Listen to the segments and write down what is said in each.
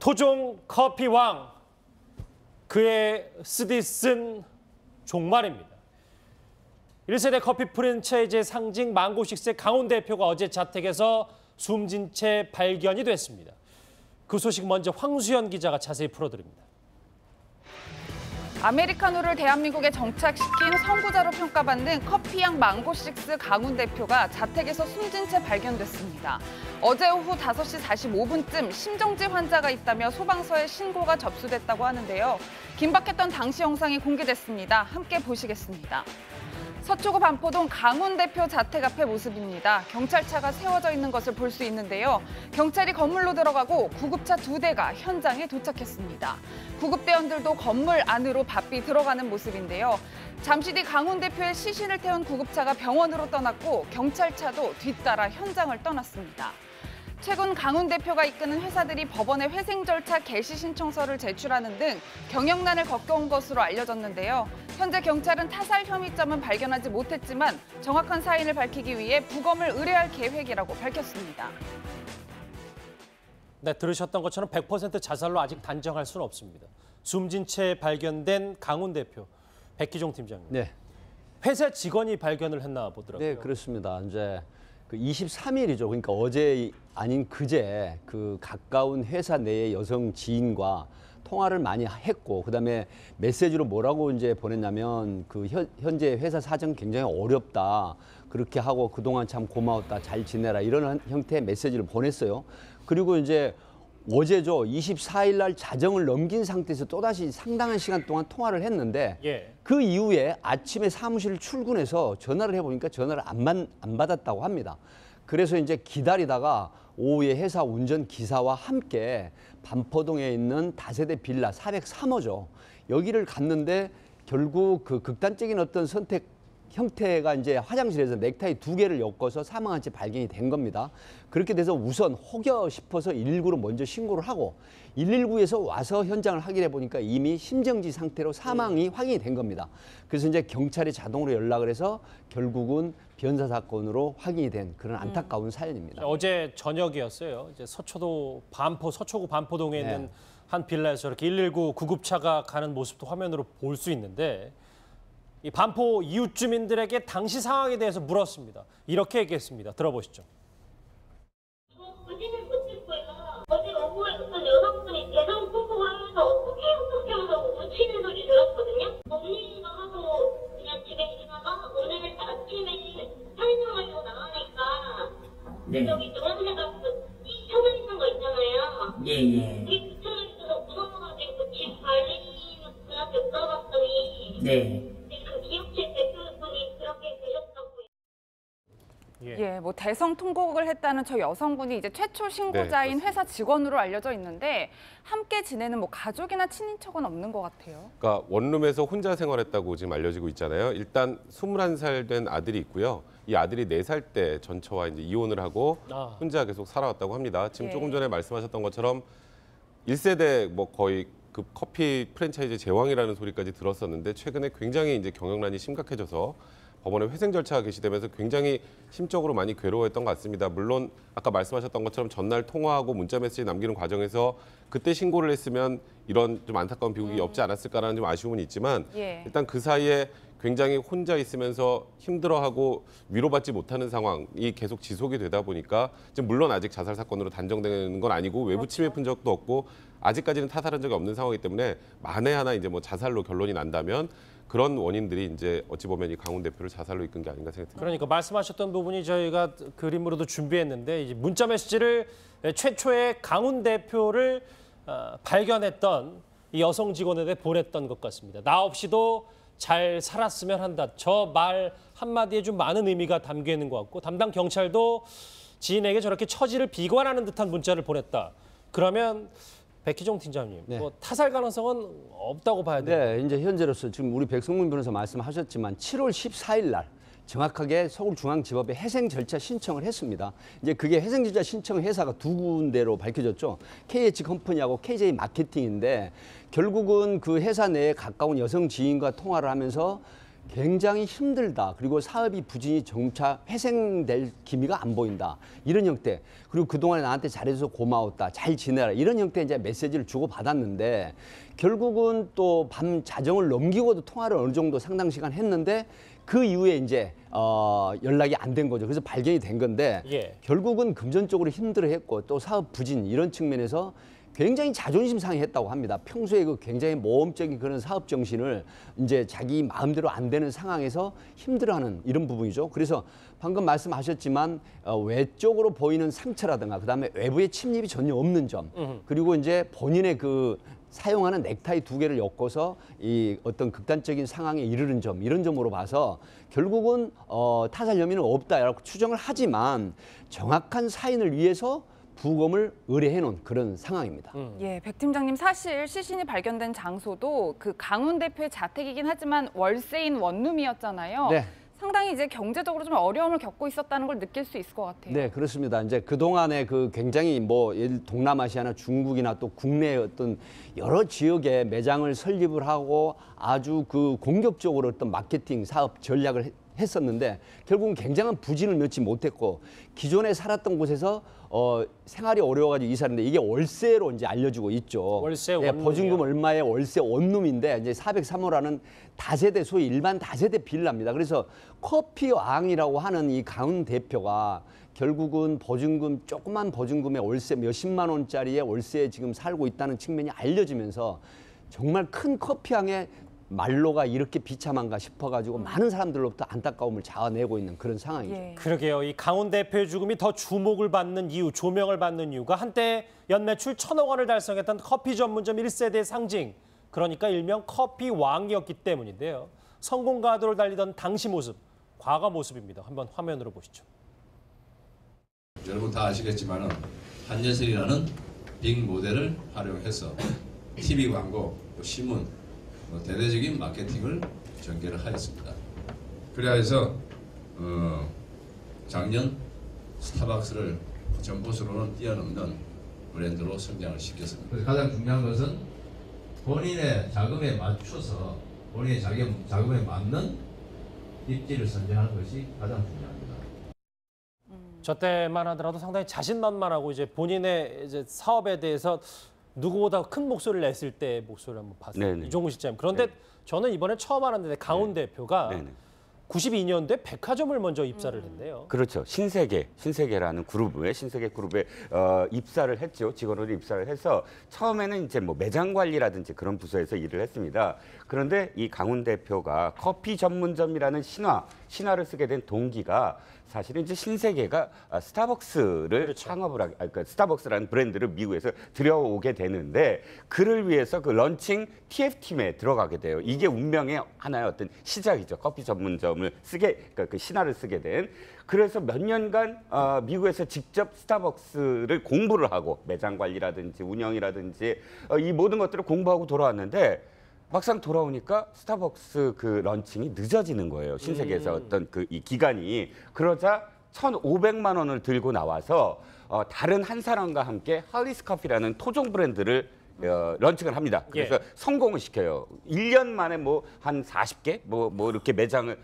토종 커피왕, 그의 쓰디쓴 종말입니다. 1세대 커피 프랜차이즈의 상징 망고식스의 강훈 대표가 어제 자택에서 숨진 채 발견이 됐습니다. 그 소식 먼저 황수연 기자가 자세히 풀어드립니다. 아메리카노를 대한민국에 정착시킨 선구자로 평가받는 커피향 망고식스 강훈 대표가 자택에서 숨진 채 발견됐습니다. 어제 오후 5시 45분쯤 심정지 환자가 있다며 소방서에 신고가 접수됐다고 하는데요. 긴박했던 당시 영상이 공개됐습니다. 함께 보시겠습니다. 서초구 반포동 강훈 대표 자택 앞의 모습입니다. 경찰차가 세워져 있는 것을 볼 수 있는데요. 경찰이 건물로 들어가고 구급차 2대가 현장에 도착했습니다. 구급대원들도 건물 안으로 바삐 들어가는 모습인데요. 잠시 뒤 강훈 대표의 시신을 태운 구급차가 병원으로 떠났고 경찰차도 뒤따라 현장을 떠났습니다. 최근 강훈 대표가 이끄는 회사들이 법원에 회생 절차 개시 신청서를 제출하는 등 경영난을 겪어온 것으로 알려졌는데요. 현재 경찰은 타살 혐의점은 발견하지 못했지만 정확한 사인을 밝히기 위해 부검을 의뢰할 계획이라고 밝혔습니다. 네, 들으셨던 것처럼 100% 자살로 아직 단정할 수는 없습니다. 숨진 채 발견된 강훈 대표, 백기종 팀장님. 네. 회사 직원이 발견을 했나 보더라고요. 네, 그렇습니다. 이제 그 23일이죠. 그러니까 어제 아닌 그제 그 가까운 회사 내의 여성 지인과 통화를 많이 했고, 그다음에 메시지로 뭐라고 이제 보냈냐면 그 현재 회사 사정 굉장히 어렵다. 그렇게 하고 그동안 참 고마웠다. 잘 지내라. 이런 형태의 메시지를 보냈어요. 그리고 이제 어제죠. 24일 날 자정을 넘긴 상태에서 또다시 상당한 시간 동안 통화를 했는데 그 이후에 아침에 사무실 출근해서 전화를 해보니까 전화를 안 받았다고 합니다. 그래서 이제 기다리다가 오후에 회사 운전기사와 함께 반포동에 있는 다세대 빌라 403호죠. 여기를 갔는데 결국 그 극단적인 어떤 선택 형태가 이제 화장실에서 넥타이 2개를 엮어서 사망한 채 발견이 된 겁니다. 그렇게 돼서 우선 혹여 싶어서 119로 먼저 신고를 하고 119에서 와서 현장을 확인해 보니까 이미 심정지 상태로 사망이 확인이 된 겁니다. 그래서 이제 경찰이 자동으로 연락을 해서 결국은 변사 사건으로 확인이 된 그런 안타까운 사연입니다. 어제 저녁이었어요. 이제 서초구 반포동에 있는 한 빌라에서 이렇게 119 구급차가 가는 모습도 화면으로 볼 수 있는데 이 반포 이웃 주민들에게 당시 상황에 대해서 물었습니다. 이렇게 얘기했습니다. 들어보시죠. 보지는 못했고요. 어제 오후에 어떤 여성분이 대성 폭포를 하면서 어떻게 하면서 웃치는 소리 들었거든요. 언니가 하고 그냥 집에 있다가 오늘 아침에 설명하려고 나가니까 여기 동네가 켜져 있는 거 있잖아요. 예예. 그게 붙여져 있어서 무서워가지고 집 관리는 분한테 물어봤더니 네. 뭐 대성 통곡을 했다는 저 여성분이 이제 최초 신고자인 회사 직원으로 알려져 있는데 함께 지내는 뭐 가족이나 친인척은 없는 것 같아요. 그러니까 원룸에서 혼자 생활했다고 지금 알려지고 있잖아요. 일단 21살 된 아들이 있고요. 이 아들이 4살 때 전처와 이제 이혼을 하고 혼자 계속 살아왔다고 합니다. 지금 조금 전에 말씀하셨던 것처럼 1세대 뭐 거의 그 커피 프랜차이즈 제왕이라는 소리까지 들었었는데 최근에 굉장히 이제 경영난이 심각해져서 법원에 회생 절차가 개시되면서 굉장히 심적으로 많이 괴로워했던 것 같습니다. 물론 아까 말씀하셨던 것처럼 전날 통화하고 문자 메시지 남기는 과정에서 그때 신고를 했으면 이런 좀 안타까운 비극이 없지 않았을까라는 좀 아쉬움은 있지만 일단 그 사이에 굉장히 혼자 있으면서 힘들어하고 위로받지 못하는 상황이 계속 지속이 되다 보니까 지금 물론 아직 자살 사건으로 단정되는 건 아니고 외부 침해 흔적도 없고 아직까지는 타살한 적이 없는 상황이기 때문에 만에 하나 이제 뭐 자살로 결론이 난다면 그런 원인들이 이제 어찌 보면 이 강훈 대표를 자살로 이끈 게 아닌가 생각됩니다. 그러니까 말씀하셨던 부분이 저희가 그림으로도 준비했는데 이제 문자 메시지를 최초의 강훈 대표를 발견했던 이 여성 직원에게 보냈던 것 같습니다. 나 없이도 잘 살았으면 한다. 저 말 한마디에 좀 많은 의미가 담겨 있는 것 같고 담당 경찰도 지인에게 저렇게 처지를 비관하는 듯한 문자를 보냈다. 그러면 백희종 팀장님, 뭐 타살 가능성은 없다고 봐야 돼요. 네, 이제 현재로서 지금 우리 백성문 변호사 말씀하셨지만 7월 14일 날 정확하게 서울중앙지법에 회생 절차 신청을 했습니다. 이제 그게 회생 절차 신청 회사가 2군데로 밝혀졌죠. KH컴퍼니하고 KJ 마케팅인데 결국은 그 회사 내에 가까운 여성 지인과 통화를 하면서 굉장히 힘들다. 그리고 사업이 부진이 점차 회생될 기미가 안 보인다. 이런 형태. 그리고 그동안에 나한테 잘해줘서 고마웠다. 잘 지내라. 이런 형태의 이제 메시지를 주고받았는데 결국은 또 밤 자정을 넘기고도 통화를 어느 정도 상당 시간 했는데 그 이후에 이제 연락이 안 된 거죠. 그래서 발견이 된 건데 예. 결국은 금전적으로 힘들어했고 또 사업 부진 이런 측면에서 굉장히 자존심 상해했다고 합니다. 평소에 그 굉장히 모험적인 그런 사업 정신을 이제 자기 마음대로 안 되는 상황에서 힘들어하는 이런 부분이죠. 그래서 방금 말씀하셨지만 외적으로 보이는 상처라든가 그다음에 외부의 침입이 전혀 없는 점, 그리고 이제 본인의 그 사용하는 넥타이 2개를 엮어서 이 어떤 극단적인 상황에 이르는 점, 이런 점으로 봐서 결국은 타살 혐의는 없다라고 추정을 하지만 정확한 사인을 위해서 부검을 의뢰해 놓은 그런 상황입니다. 예, 백 팀장님, 사실 시신이 발견된 장소도 그 강훈 대표의 자택이긴 하지만 월세인 원룸이었잖아요. 네. 상당히 이제 경제적으로 좀 어려움을 겪고 있었다는 걸 느낄 수 있을 것 같아요. 네, 그렇습니다. 이제 그동안에 그 굉장히 뭐 동남아시아나 중국이나 또 국내의 어떤 여러 지역에 매장을 설립을 하고 아주 그 공격적으로 어떤 마케팅 사업 전략을 했었는데 결국은 굉장한 부진을 면치 못했고 기존에 살았던 곳에서 생활이 어려워가지고 이사했는데 이게 월세로 이제 알려지고 있죠. 월세 예, 원룸이요. 보증금 얼마의 월세 원룸인데 이제 403호라는 다세대 소위 일반 다세대 빌라입니다. 그래서 커피 왕이라고 하는 이 강훈 대표가 결국은 보증금 조그만 보증금의 월세 몇십만 원짜리의 월세에 지금 살고 있다는 측면이 알려지면서 정말 큰 커피왕의 말로가 이렇게 비참한가 싶어가지고 많은 사람들로부터 안타까움을 자아내고 있는 그런 상황이죠. 예. 그러게요. 이 강훈 대표의 죽음이 더 주목을 받는 이유, 조명을 받는 이유가 한때 연매출 1,000억 원을 달성했던 커피 전문점 1세대의 상징, 그러니까 일명 커피 왕이었기 때문인데요. 성공 가도를 달리던 당시 모습, 과거 모습입니다. 한번 화면으로 보시죠. 여러분 다 아시겠지만은 한예슬이라는 빅 모델을 활용해서 TV 광고, 또 신문, 대대적인 마케팅을 전개를 하였습니다. 그래야 해서 작년 스타벅스를 점포수로는 뛰어넘는 브랜드로 성장을 시켰습니다. 가장 중요한 것은 본인의 자금에 맞춰서 본인의 자금에 맞는 입지를 선정하는 것이 가장 중요합니다. 저 때만 하더라도 상당히 자신만만하고 이제 본인의 이제 사업에 대해서 누구보다 큰 목소리를 냈을 때 목소리를 한번 봤어요. 네네. 이종구 실장님. 그런데 네. 저는 이번에 처음 알았는데 강훈 대표가 네네. 92년도에 백화점을 먼저 입사를 했네요. 그렇죠. 신세계라는 그룹에 신세계 그룹에 입사를 했죠. 직원으로 입사를 해서 처음에는 이제 뭐 매장 관리라든지 그런 부서에서 일을 했습니다. 그런데 이 강훈 대표가 커피 전문점이라는 신화를 쓰게 된 동기가 사실은 이제 신세계가 스타벅스를 그렇죠. 창업을 하게, 그러니까 스타벅스라는 브랜드를 미국에서 들여오게 되는데 그를 위해서 그 런칭 TF팀에 들어가게 돼요. 이게 운명의 하나의 어떤 시작이죠. 커피 전문점을 그러니까 그 신화를 쓰게 된. 그래서 몇 년간 미국에서 직접 스타벅스를 공부를 하고 매장 관리라든지 운영이라든지 이 모든 것들을 공부하고 돌아왔는데 막상 돌아오니까 스타벅스 그 런칭이 늦어지는 거예요. 신세계에서 어떤 그 이 기간이. 그러자 1,500만 원을 들고 나와서 다른 한 사람과 함께 할리스 커피라는 토종 브랜드를 런칭을 합니다. 그래서 예. 성공을 시켜요. 1년 만에 뭐 한 40개 뭐 이렇게 매장을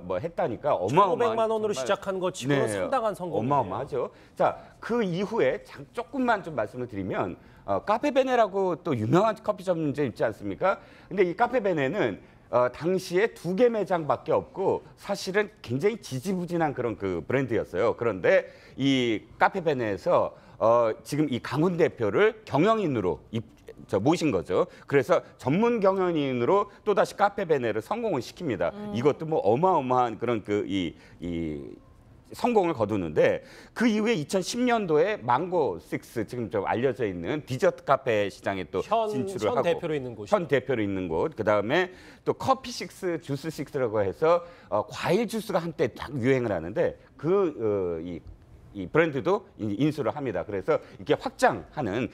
뭐 했다니까 어마어마한 500만 원으로 정말 시작한 것 치고는 상당한 성공이에요. 어마어마하죠. 자, 그 이후에 조금만 좀 말씀을 드리면 카페베네라고 또 유명한 커피 전문점 있지 않습니까? 근데 이 카페베네는 당시에 2개 매장밖에 없고 사실은 굉장히 지지부진한 그런 그 브랜드였어요. 그런데 이 카페베네에서 지금 이 강훈 대표를 경영인으로 모신 거죠. 그래서 전문 경영인으로 또다시 카페베네를 성공을 시킵니다. 이것도 뭐 어마어마한 그런 이 성공을 거두는데 그 이후에 2010년도에 망고6 지금 좀 알려져 있는 디저트 카페 시장에 또 진출을 하고 대표로 있는 곳. 현 대표로 있는 곳. 그다음에 또 커피6, 주스6라고 해서 과일 주스가 한때 딱 유행을 하는데 이 브랜드도 인수를 합니다. 그래서 이렇게 확장하는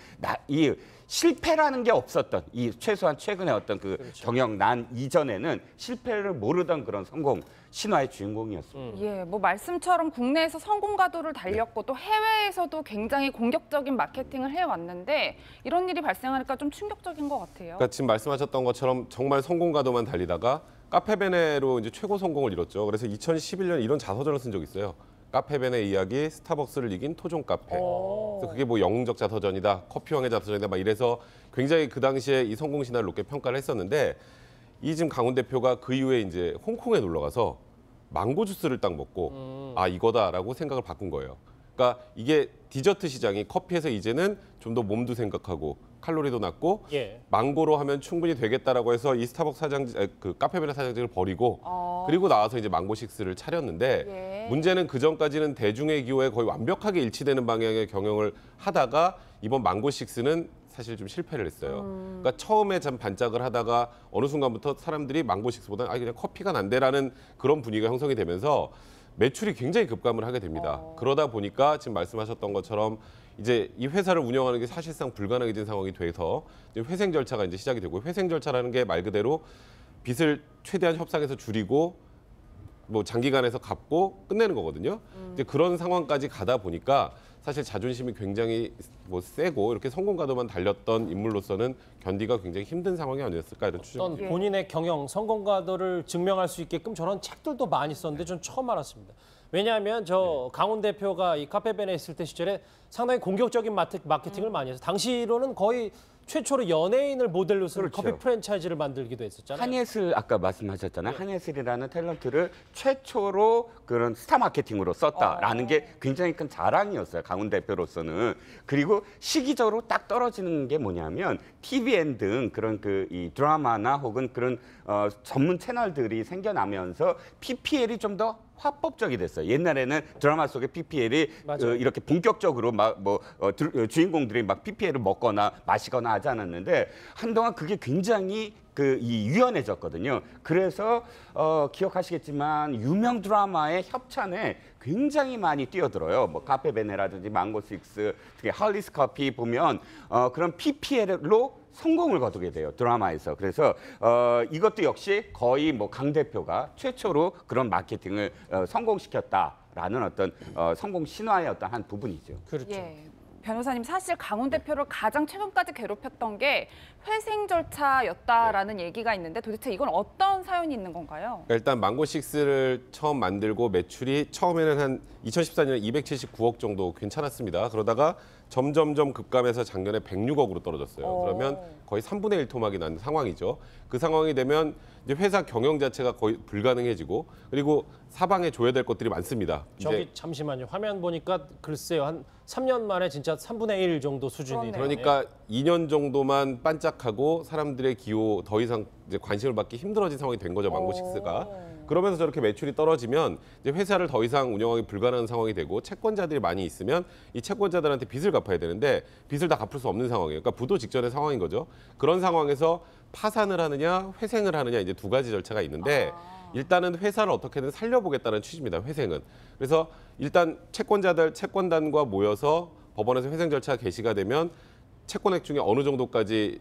이 실패라는 게 없었던 이 최소한 최근에 어떤 그 그렇죠. 경영 난 이전에는 실패를 모르던 그런 성공 신화의 주인공이었습니다. 예, 뭐 말씀처럼 국내에서 성공 가도를 달렸고 또 해외에서도 굉장히 공격적인 마케팅을 해왔는데 이런 일이 발생하니까 좀 충격적인 것 같아요. 그러니까 지금 말씀하셨던 것처럼 정말 성공 가도만 달리다가 카페베네로 이제 최고 성공을 이뤘죠. 그래서 2011년 이런 자서전을 쓴 적이 있어요. 카페베네 이야기, 스타벅스를 이긴 토종 카페. 그래서 그게 뭐 영웅적 자서전이다, 커피왕의 자서전이다 막 이래서 굉장히 그 당시에 이 성공 신화를 높게 평가를 했었는데 이 지금 강훈 대표가 그 이후에 이제 홍콩에 놀러 가서 망고 주스를 딱 먹고 아 이거다라고 생각을 바꾼 거예요. 그러니까 이게 디저트 시장이 커피에서 이제는 좀 더 몸도 생각하고 칼로리도 낮고 예. 망고로 하면 충분히 되겠다라고 해서 이 스타벅스 그 카페베네 사장직을 버리고 그리고 나와서 이제 망고식스를 차렸는데 예. 문제는 그 전까지는 대중의 기호에 거의 완벽하게 일치되는 방향의 경영을 하다가 이번 망고식스는 사실 좀 실패를 했어요. 그러니까 처음에 참 반짝을 하다가 어느 순간부터 사람들이 망고식스보다는 그냥 커피가 난데라는 그런 분위기가 형성이 되면서 매출이 굉장히 급감을 하게 됩니다. 그러다 보니까 지금 말씀하셨던 것처럼 이제 이 회사를 운영하는 게 사실상 불가능해진 상황이 돼서 이제 회생 절차가 이제 시작이 되고 회생 절차라는 게 말 그대로 빚을 최대한 협상해서 줄이고 뭐 장기간에서 갚고 끝내는 거거든요. 이제 그런 상황까지 가다 보니까 사실 자존심이 굉장히 뭐 세고 이렇게 성공가도만 달렸던 인물로서는 견디가 굉장히 힘든 상황이 아니었을까 이런 추정입니다. 어떤 본인의 경영, 성공가도를 증명할 수 있게끔 저런 책들도 많이 썼는데 전 처음 알았습니다. 왜냐하면 저 강훈 대표가 이 카페베네 있을 때 시절에 상당히 공격적인 마케팅을 많이 해서 당시로는 거의 최초로 연예인을 모델로 쓴 그렇죠. 커피 프랜차이즈를 만들기도 했었잖아요. 한예슬 아까 말씀하셨잖아요. 한예슬이라는 탤런트를 최초로 그런 스타 마케팅으로 썼다라는 게 굉장히 큰 자랑이었어요. 강훈 대표로서는. 그리고 시기적으로 딱 떨어지는 게 뭐냐면 TVN 등 그런 이 드라마나 혹은 그런 전문 채널들이 생겨나면서 PPL이 좀 더 화법적이 됐어요. 옛날에는 드라마 속에 PPL이 이렇게 본격적으로 막 주인공들이 막 PPL을 먹거나 마시거나 하지 않았는데 한동안 그게 굉장히 유연해졌거든요. 그래서 기억하시겠지만 유명 드라마의 협찬에 굉장히 많이 뛰어들어요. 뭐 카페베네라든지 망고식스, 특히 할리스 커피 보면 그런 PPL로 성공을 거두게 돼요. 드라마에서. 그래서 이것도 역시 거의 뭐 강 대표가 최초로 그런 마케팅을 성공시켰다라는 어떤 성공 신화의 어떤 한 부분이죠. 그렇죠. 예. 변호사님, 사실 강훈 대표를 가장 최근까지 괴롭혔던 게 회생 절차였다라는 얘기가 있는데 도대체 이건 어떤 사연이 있는 건가요? 일단 망고식스를 처음 만들고 매출이 처음에는 한 2014년에 279억 정도 괜찮았습니다. 그러다가 점점점 급감해서 작년에 106억으로 떨어졌어요. 그러면 거의 3분의 1 토막이 난 상황이죠. 그 상황이 되면 이제 회사 경영 자체가 거의 불가능해지고 그리고 사방에 줘야 될 것들이 많습니다. 저기 잠시만요. 화면 보니까 글쎄요. 한 3년 만에 진짜 3분의 1 정도 수준이 되네요. 그러니까 2년 정도만 반짝하고 사람들의 기호 더 이상 이제 관심을 받기 힘들어진 상황이 된 거죠. 망고식스가. 그러면서 저렇게 매출이 떨어지면 이제 회사를 더 이상 운영하기 불가능한 상황이 되고 채권자들이 많이 있으면 이 채권자들한테 빚을 갚아야 되는데 빚을 다 갚을 수 없는 상황이에요. 그러니까 부도 직전의 상황인 거죠. 그런 상황에서 파산을 하느냐 회생을 하느냐 이제 두 가지 절차가 있는데 일단은 회사를 어떻게든 살려보겠다는 취지입니다. 회생은. 그래서 일단 채권단과 모여서 법원에서 회생 절차가 개시가 되면 채권액 중에 어느 정도까지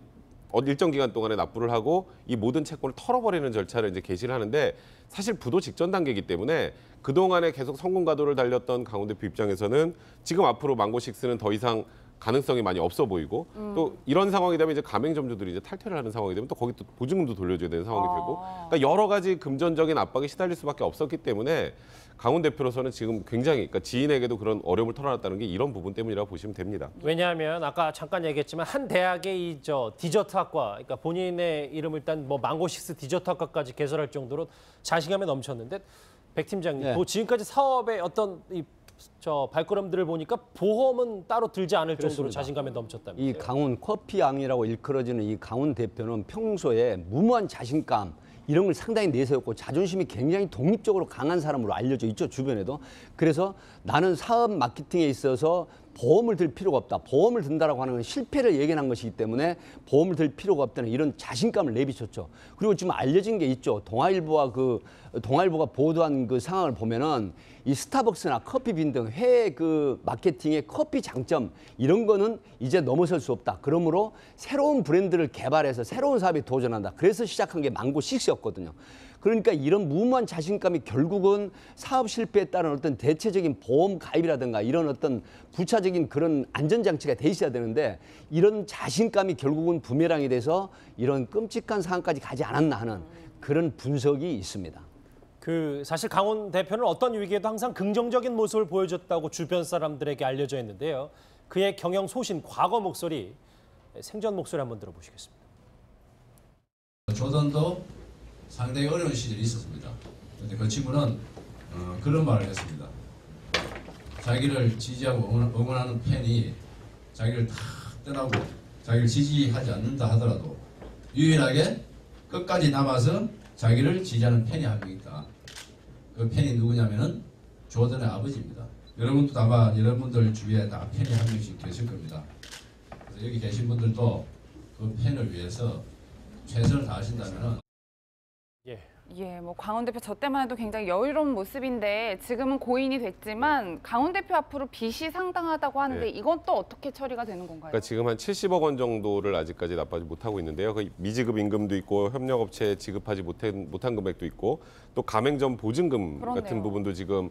일정 기간 동안에 납부를 하고 이 모든 채권을 털어버리는 절차를 이제 개시를 하는데 사실 부도 직전 단계이기 때문에 그동안에 계속 성공 가도를 달렸던 강훈 대표 입장에서는 지금 앞으로 망고식스는 더 이상 가능성이 많이 없어 보이고 또 이런 상황이 되면 이제 가맹점주들이 이제 탈퇴를 하는 상황이 되면 또 거기 또 보증금도 돌려줘야 되는 상황이 되고 그러니까 여러 가지 금전적인 압박에 시달릴 수밖에 없었기 때문에 강훈 대표로서는 지금 굉장히 그러니까 지인에게도 그런 어려움을 털어놨다는 게 이런 부분 때문이라고 보시면 됩니다. 왜냐하면 아까 잠깐 얘기했지만 한 대학의 디저트학과, 그러니까 본인의 이름을 일단 뭐 망고식스 디저트학과까지 개설할 정도로 자신감에 넘쳤는데 백 팀장님, 네. 지금까지 사업의 어떤 발걸음들을 보니까 보험은 따로 들지 않을 정도로 그렇습니다. 자신감에 넘쳤다면서요. 이 강훈 커피왕이라고 일컬어지는 이 강훈 대표는 평소에 무모한 자신감 이런 걸 상당히 내세웠고 자존심이 굉장히 독립적으로 강한 사람으로 알려져 있죠, 주변에도. 그래서 나는 사업 마케팅에 있어서 보험을 들 필요가 없다. 보험을 든다라고 하는 건 실패를 예견한 것이기 때문에 보험을 들 필요가 없다는 이런 자신감을 내비쳤죠. 그리고 지금 알려진 게 있죠. 동아일보가 보도한 그 상황을 보면은 이 스타벅스나 커피빈 등 해외 마케팅의 커피 장점 이런 거는 이제 넘어설 수 없다. 그러므로 새로운 브랜드를 개발해서 새로운 사업에 도전한다. 그래서 시작한 게 망고6였거든요. 그러니까 이런 무모한 자신감이 결국은 사업 실패에 따른 어떤 대체적인 보험 가입이라든가 이런 어떤 부차적인 그런 안전장치가 돼 있어야 되는데 이런 자신감이 결국은 부메랑이 돼서 이런 끔찍한 상황까지 가지 않았나 하는 그런 분석이 있습니다. 그 사실 강훈 대표는 어떤 위기에도 항상 긍정적인 모습을 보여줬다고 주변 사람들에게 알려져 있는데요. 그의 경영 소신, 과거 목소리, 생전 목소리 한번 들어보시겠습니다. 조던도 상당히 어려운 시절이 있었습니다. 그런데 그 친구는 그런 말을 했습니다. 자기를 지지하고 응원하는 팬이 자기를 다 떠나고 자기를 지지하지 않는다 하더라도 유일하게 끝까지 남아서 자기를 지지하는 팬이 한 명 있다. 그 팬이 누구냐면은 조던의 아버지입니다. 여러분도 아마 여러분들 주위에 다 팬이 한 명씩 계실 겁니다. 그래서 여기 계신 분들도 그 팬을 위해서 최선을 다하신다면은 예, 뭐 강훈 대표 저 때만 해도 굉장히 여유로운 모습인데 지금은 고인이 됐지만 강훈 대표 앞으로 빚이 상당하다고 하는데 네. 이건 또 어떻게 처리가 되는 건가요? 그러니까 지금 한 70억 원 정도를 아직까지 납부하지 못하고 있는데요. 그 미지급 임금도 있고 협력업체에 지급하지 못한 금액도 있고 또 가맹점 보증금 그렇네요. 같은 부분도 지금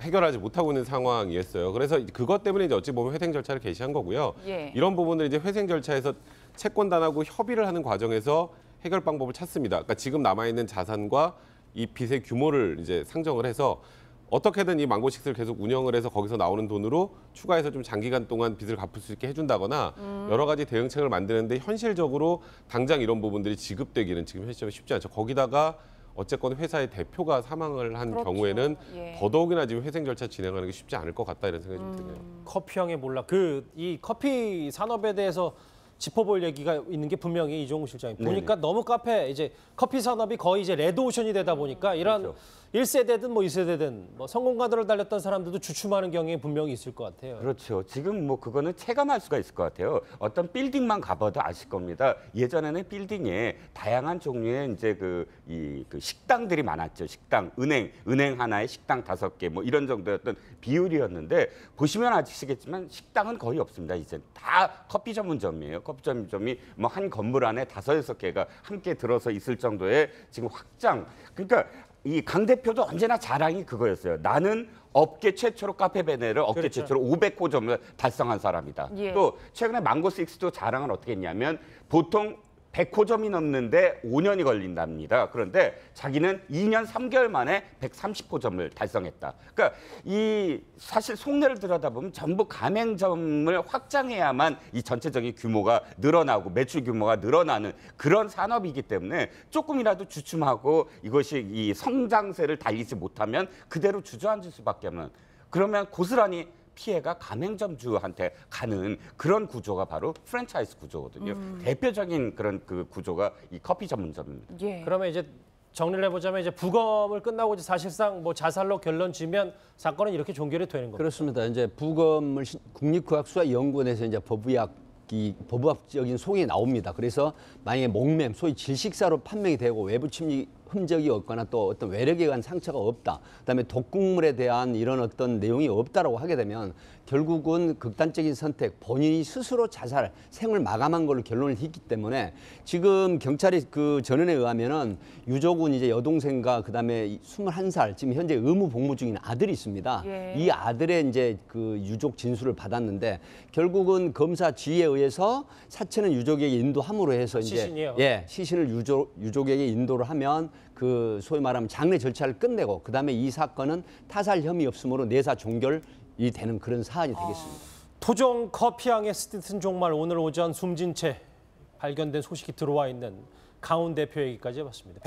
해결하지 못하고 있는 상황이었어요. 그래서 그것 때문에 이제 어찌 보면 회생 절차를 개시한 거고요. 예. 이런 부분을 이제 회생 절차에서 채권단하고 협의를 하는 과정에서 해결 방법을 찾습니다. 그러니까 지금 남아 있는 자산과 이 빚의 규모를 이제 상정을 해서 어떻게든 이 망고식스를 계속 운영을 해서 거기서 나오는 돈으로 추가해서 좀 장기간 동안 빚을 갚을 수 있게 해준다거나 여러 가지 대응책을 만드는데 현실적으로 당장 이런 부분들이 지급되기는 지금 현실적으로 쉽지 않죠. 거기다가 어쨌건 회사의 대표가 사망을 한 그렇죠. 경우에는 예. 더더욱이나 지금 회생 절차 진행하는 게 쉽지 않을 것 같다 이런 생각이 좀 드네요. 커피향의 몰락. 이 커피 산업에 대해서 짚어볼 얘기가 있는 게 분명히 이종우 실장님. 보니까 너무 이제 커피 산업이 거의 이제 레드오션이 되다 보니까 이런 그렇죠. 1세대든 뭐 2세대든 뭐 성공가들을 달렸던 사람들도 주춤하는 경향이 분명히 있을 것 같아요. 그렇죠. 지금 뭐 그거는 체감할 수가 있을 것 같아요. 어떤 빌딩만 가봐도 아실 겁니다. 예전에는 빌딩에 다양한 종류의 이제 그 식당들이 많았죠. 식당, 은행 하나에 식당 5개 뭐 이런 정도였던 비율이었는데 보시면 아시겠지만 식당은 거의 없습니다. 이제 다 커피 전문점이에요. 커피 전문점이 뭐 한 건물 안에 5, 6개가 함께 들어서 있을 정도의 지금 확장. 그러니까 이 강 대표도 언제나 자랑이 그거였어요. 나는 업계 최초로 카페베네를 업계 그렇죠. 최초로 500호점을 달성한 사람이다. 예. 또 최근에 망고식스도 자랑을 어떻게 했냐면 보통 100호점이 넘는데 5년이 걸린답니다. 그런데 자기는 2년 3개월 만에 130호점을 달성했다. 그러니까 이 사실 속내를 들여다보면 전부 가맹점을 확장해야만 이 전체적인 규모가 늘어나고 매출 규모가 늘어나는 그런 산업이기 때문에 조금이라도 주춤하고 이것이 이 성장세를 달리지 못하면 그대로 주저앉을 수밖에 없는 그러면 고스란히 피해가 가맹점주한테 가는 그런 구조가 바로 프랜차이즈 구조거든요. 대표적인 그런 그 구조가 이 커피 전문점입니다. 예. 그러면 이제 정리를 해보자면 이제 부검을 끝나고 이제 사실상 뭐 자살로 결론 지면 사건은 이렇게 종결이 되는 겁니다. 그렇습니다. 이제 부검을 국립과학수사연구원에서 이제 법의학적인 소견이 나옵니다. 그래서 만약에 목매임, 소위 질식사로 판명이 되고 외부 침입 흔적이 없거나 또 어떤 외력에 의한 상처가 없다. 그다음에 독극물에 대한 이런 어떤 내용이 없다라고 하게 되면 결국은 극단적인 선택, 본인이 스스로 자살, 생을 마감한 걸로 결론을 했기 때문에 지금 경찰이 그 전원에 의하면은 유족은 이제 여동생과 그다음에 21살 지금 현재 의무 복무 중인 아들이 있습니다. 예. 이 아들의 이제 그 유족 진술을 받았는데 결국은 검사 지휘에 의해서 사체는 유족에게 인도함으로 해서 이제 시신이요? 시신을 유족에게 인도를 하면 그 소위 말하면 장례 절차를 끝내고 그다음에 이 사건은 타살 혐의 없음으로 내사 종결이 되는 그런 사안이 되겠습니다. 토종 커피향의 스티튼 종말 오늘 오전 숨진 채 발견된 소식이 들어와 있는 강훈 대표 얘기까지 해봤습니다.